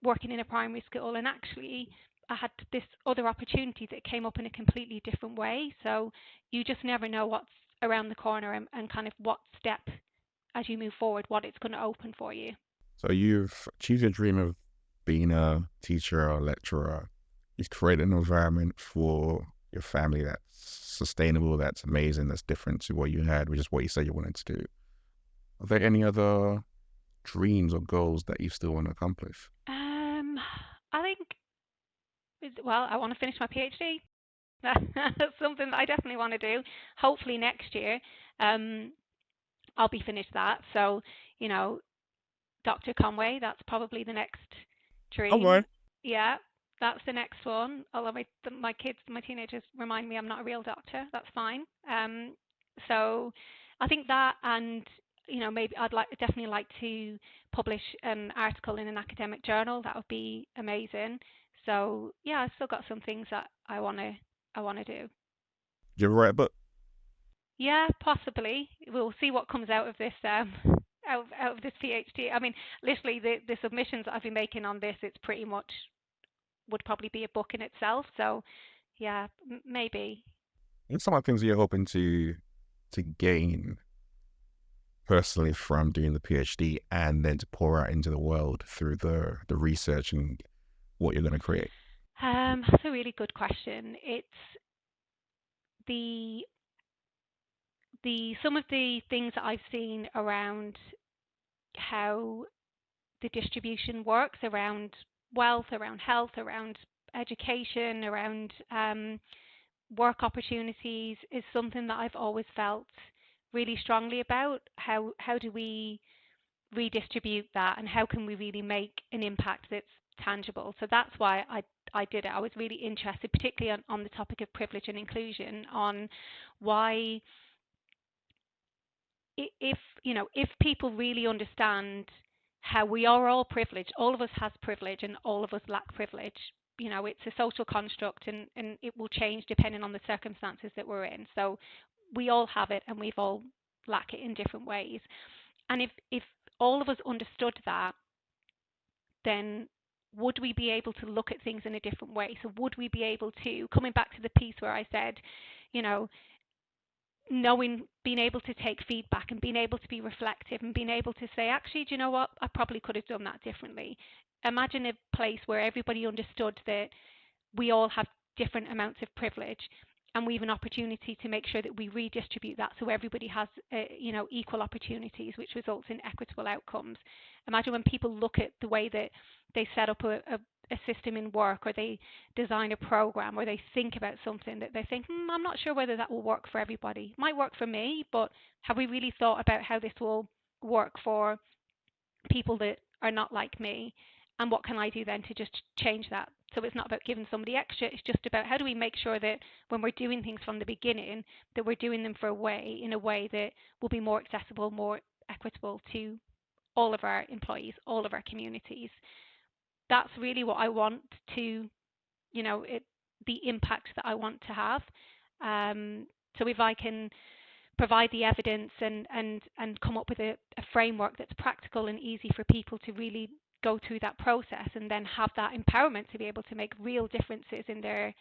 working in a primary school, and actually I had this other opportunity that came up in a completely different way. So you just never know what's around the corner, and kind of what step as you move forward, what it's going to open for you. So you've achieved your dream of being a teacher or a lecturer. You've created an environment for your family that's sustainable, that's amazing, that's different to what you had, which is what you said you wanted to do. Are there any other dreams or goals that you still want to accomplish? I think, I want to finish my PhD. That's something that I definitely want to do. Hopefully next year, I'll be finished that. So, Dr. Conway, that's probably the next dream. Right. Yeah, that's the next one. Although my teenagers remind me I'm not a real doctor. That's fine. So I think that, and maybe definitely like to publish an article in an academic journal. That would be amazing. So yeah, I've still got some things that I want to do. Do you ever write a book? Yeah, possibly. We'll see what comes out of this out of this PhD. I mean, literally the submissions that I've been making on this, it's pretty much would probably be a book in itself. So yeah, maybe. What's some of the things you're hoping to gain personally from doing the PhD, and then to pour out into the world through the research and what you're going to create? That's a really good question. It's the some of the things that I've seen around how the distribution works, around wealth, around health, around education, around work opportunities, is something that I've always felt really strongly about. How do we redistribute that, and how can we really make an impact that's tangible? So that's why I did it. I was really interested, particularly on the topic of privilege and inclusion, on why, if people really understand how we are all privileged, all of us has privilege and all of us lack privilege. It's a social construct, and it will change depending on the circumstances that we're in. So we all have it, and we've all lack it in different ways. And if all of us understood that, then would we be able to look at things in a different way? So would we be able to, coming back to the piece where I said, you know, knowing, being able to take feedback and being able to be reflective and being able to say, actually, do you know what? I probably could have done that differently. Imagine a place where everybody understood that we all have different amounts of privilege, and we have an opportunity to make sure that we redistribute that so everybody has, equal opportunities, which results in equitable outcomes. Imagine when people look at the way that they set up a system in work, or they design a program, or they think about something that they think, I'm not sure whether that will work for everybody. It might work for me, but have we really thought about how this will work for people that are not like me? And what can I do then to just change that? So it's not about giving somebody extra, it's just about how do we make sure that when we're doing things from the beginning, that we're doing them in a way that will be more accessible, more equitable to all of our employees, all of our communities. That's really what I want to, the impact that I want to have. So if I can provide the evidence and come up with a framework that's practical and easy for people to really go through that process, and then have that empowerment to be able to make real differences in their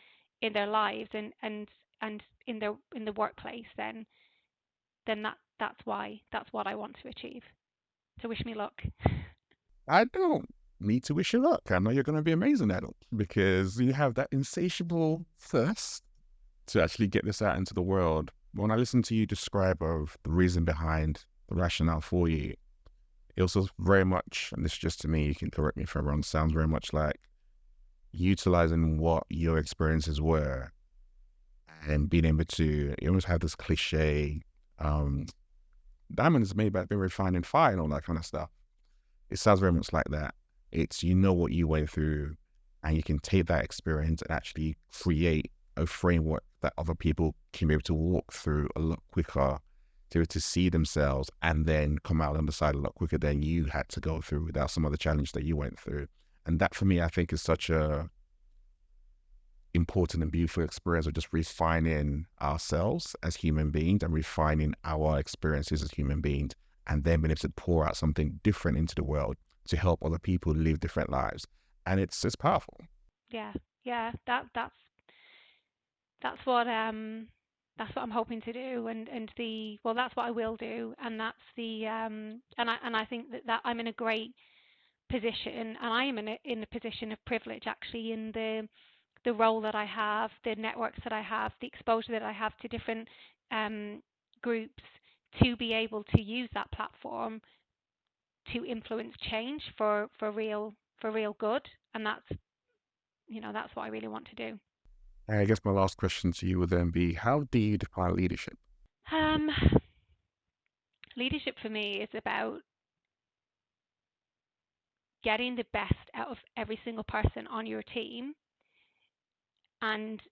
lives and in the workplace, then that's what I want to achieve. So wish me luck. I don't need to wish you luck. I know you're going to be amazing at it because you have that insatiable thirst to actually get this out into the world. When I listen to you describe of the reason behind the rationale for you, it also very much, and this is just to me, you can correct me if I'm wrong, sounds very much like utilizing what your experiences were and being able to, you almost have this cliche, diamonds made by being refined in fire and all that kind of stuff. It sounds very much like that. It's, what you went through, and you can take that experience and actually create a framework that other people can be able to walk through a lot quicker, to see themselves and then come out on the side a lot quicker than you had to go through without some other challenge that you went through. And that for me, I think is such a important and beautiful experience of just refining ourselves as human beings and refining our experiences as human beings, and then being able to pour out something different into the world to help other people live different lives. And it's powerful. Yeah, that's what I'm hoping to do, and that's what I will do, and that's and I think that I'm in a great position, and I am in a position of privilege, actually, in the role that I have, the networks that I have, the exposure that I have to different groups, to be able to use that platform to influence change for real good. And that's what I really want to do. I guess my last question to you would then be, how do you define leadership? Leadership for me is about getting the best out of every single person on your team and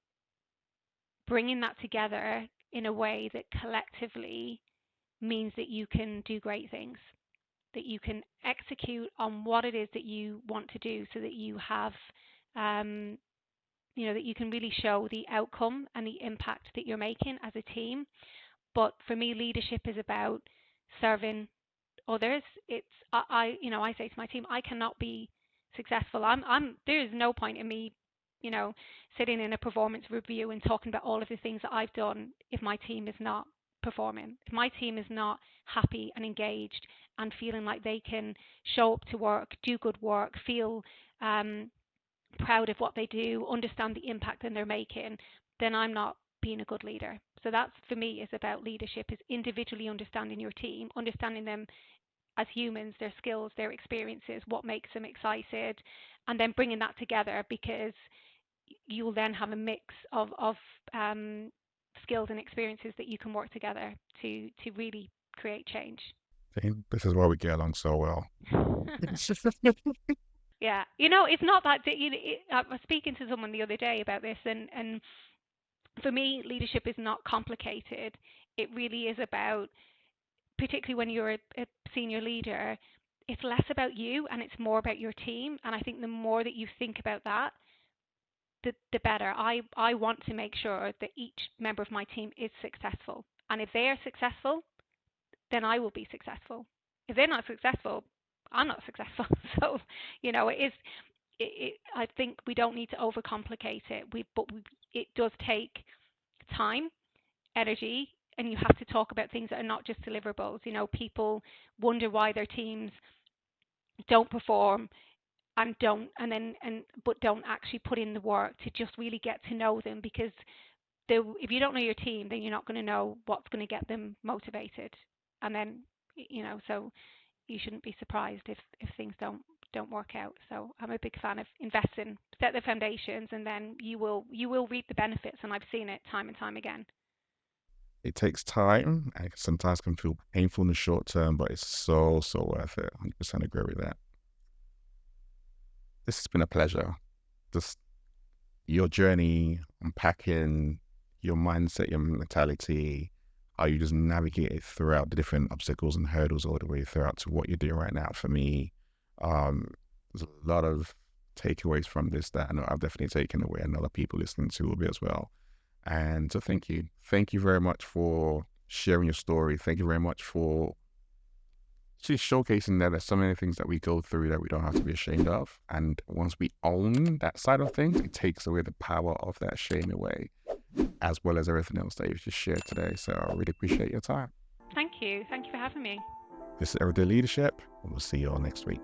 bringing that together in a way that collectively means that you can do great things, that you can execute on what it is that you want to do, so that you have, that you can really show the outcome and the impact that you're making as a team. But for me, leadership is about serving others. It's I say to my team, I cannot be successful. There is no point in me, sitting in a performance review and talking about all of the things that I've done if my team is not performing. If my team is not happy and engaged and feeling like they can show up to work, do good work, feel proud of what they do, understand the impact that they're making, then I'm not being a good leader. So that's, for me, is about leadership, is individually understanding your team, understanding them as humans, their skills, their experiences, what makes them excited, and then bringing that together, because you'll then have a mix of skills and experiences that you can work together to really create change. This is why we get along so well. Yeah, it's not that. I was speaking to someone the other day about this, and for me, leadership is not complicated. It really is about, particularly when you're a senior leader, it's less about you and it's more about your team. And I think the more that you think about that, the better. I want to make sure that each member of my team is successful. And if they are successful, then I will be successful. If they're not successful, I'm not successful. So, I think we don't need to overcomplicate it. It does take time, energy, and you have to talk about things that are not just deliverables. People wonder why their teams don't perform but don't actually put in the work to just really get to know them, because if you don't know your team, then you're not going to know what's going to get them motivated. And then, so you shouldn't be surprised if things don't work out. So I'm a big fan of investing, set the foundations, and then you will reap the benefits. And I've seen it time and time again. It takes time and sometimes can feel painful in the short term, but it's so worth it. 100% agree with that. This has been a pleasure. Just your journey, unpacking your mindset, your mentality, how you just navigate it throughout the different obstacles and hurdles all the way throughout to what you're doing right now. For me, there's a lot of takeaways from this that I know I've definitely taken away, and other people listening to will be as well. And so thank you. Thank you very much for sharing your story. Thank you very much for just showcasing that there's so many things that we go through that we don't have to be ashamed of. And once we own that side of things, it takes away the power of that shame away, as well as everything else that you've just shared today. So I really appreciate your time. Thank you. Thank you for having me. This is Everday Leadership, and we'll see you all next week.